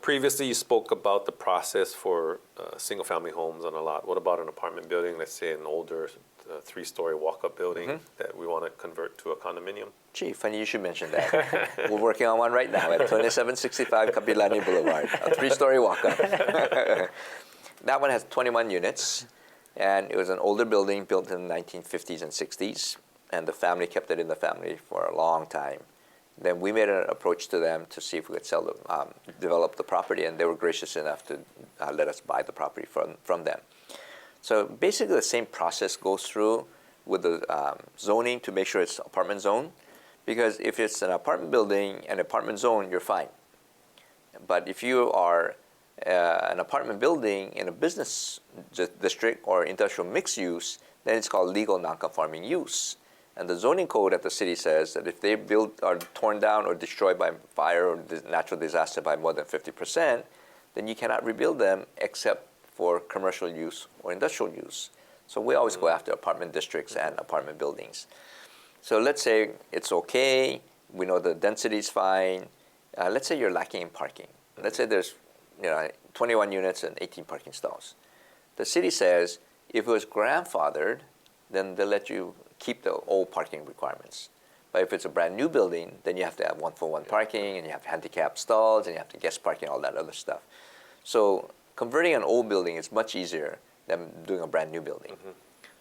previously you spoke about the process for single-family homes on a lot. What about an apartment building, let's say an older three-story walk-up building that we want to convert to a condominium? Gee, funny you should mention that. We're working on one right now at 2765 Kapilani Boulevard, a three-story walk-up. That one has 21 units, and it was an older building built in the 1950s and 60s, and the family kept it in the family for a long time. Then we made an approach to them to see if we could develop the property, and they were gracious enough to let us buy the property from them. So basically the same process goes through with the zoning to make sure it's apartment zone, because if it's an apartment building and apartment zone, you're fine. But if you are an apartment building in a business district or industrial mixed use, then it's called legal non-conforming use. And the zoning code at the city says that if they are torn down or destroyed by fire or natural disaster by more than 50%, then you cannot rebuild them except for commercial use or industrial use. So we always go after apartment districts and apartment buildings. So let's say it's okay, we know the density is fine. Let's say you're lacking in parking. Let's say there's 21 units and 18 parking stalls. The city says if it was grandfathered, then they'll let you keep the old parking requirements. But if it's a brand new building, then you have to have one-for-one parking, and you have handicap stalls, and you have to guest parking, all that other stuff. So converting an old building is much easier than doing a brand new building.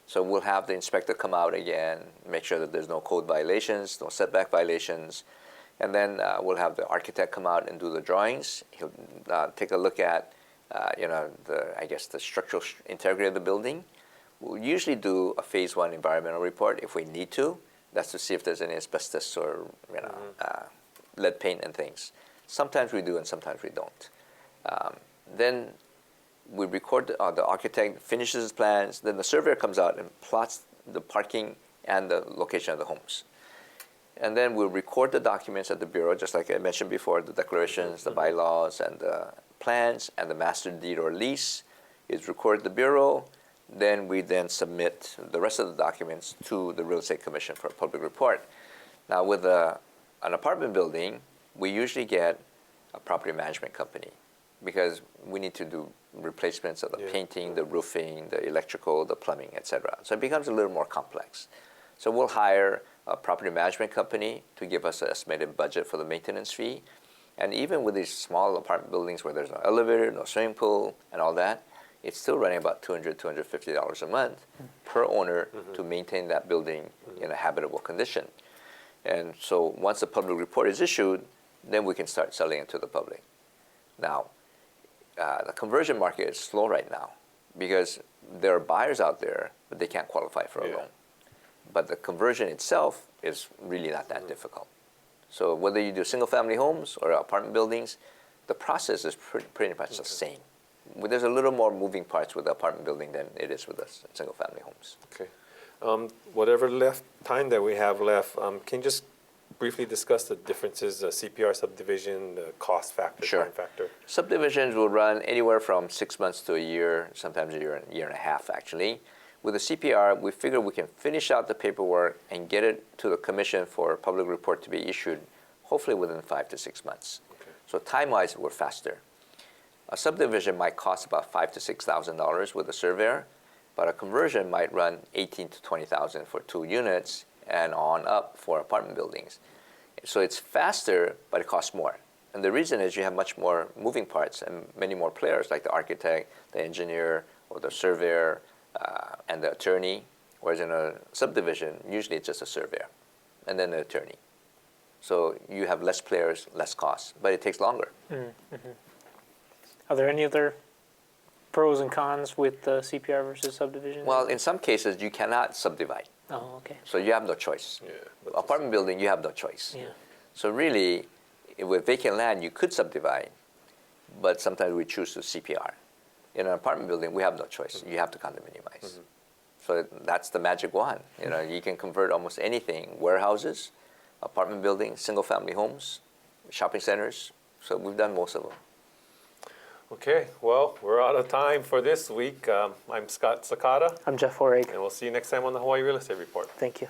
So we'll have the inspector come out again, make sure that there's no code violations, no setback violations, and then we'll have the architect come out and do the drawings. He'll take a look at, the structural integrity of the building. We'll usually do a phase 1 environmental report if we need to. That's to see if there's any asbestos or lead paint and things. Sometimes we do and sometimes we don't. Then we record, the architect finishes his plans, then the surveyor comes out and plots the parking and the location of the homes. And then we'll record the documents at the Bureau, just like I mentioned before, the declarations, the bylaws, and the plans, and the master deed or lease is recorded at the Bureau. Then we submit the rest of the documents to the Real Estate Commission for a public report. Now with an apartment building, we usually get a property management company because we need to do replacements of the painting, the roofing, the electrical, the plumbing, etc. So it becomes a little more complex. So we'll hire a property management company to give us an estimated budget for the maintenance fee. And even with these small apartment buildings where there's no elevator, no swimming pool, and all that, it's still running about $200, $250 a month per owner to maintain that building in a habitable condition. And so once the public report is issued, then we can start selling it to the public. Now, the conversion market is slow right now because there are buyers out there, but they can't qualify for a loan. But the conversion itself is really not that difficult. So whether you do single-family homes or apartment buildings, the process is pretty much the same. There's a little more moving parts with the apartment building than it is with the single-family homes. Okay. Whatever time that we have left, can you just briefly discuss the differences, CPR subdivision, the cost factor, time factor? Subdivisions will run anywhere from 6 months to a year, sometimes a year and a half, actually. With the CPR, we figure we can finish out the paperwork and get it to the commission for a public report to be issued, hopefully within 5 to 6 months. Okay. So time-wise, we're faster. A subdivision might cost about $5,000 to $6,000 with a surveyor, but a conversion might run $18,000 to $20,000 for 2 units and on up for apartment buildings. So it's faster, but it costs more. And the reason is you have much more moving parts and many more players like the architect, the engineer, or the surveyor, and the attorney, whereas in a subdivision, usually it's just a surveyor and then the attorney. So you have less players, less costs, but it takes longer. Are there any other pros and cons with the CPR versus subdivision? Well, in some cases, you cannot subdivide. Oh, okay. So you have no choice. Apartment building, you have no choice. So really, with vacant land, you could subdivide, but sometimes we choose to CPR. In an apartment building, we have no choice. You have to condominiumize. So that's the magic wand. You can convert almost anything: warehouses, apartment buildings, single-family homes, shopping centers. So we've done most of them. Okay, well, we're out of time for this week. I'm Scott Sakata. I'm Jeff Horrig. And we'll see you next time on the Hawaii Real Estate Report. Thank you.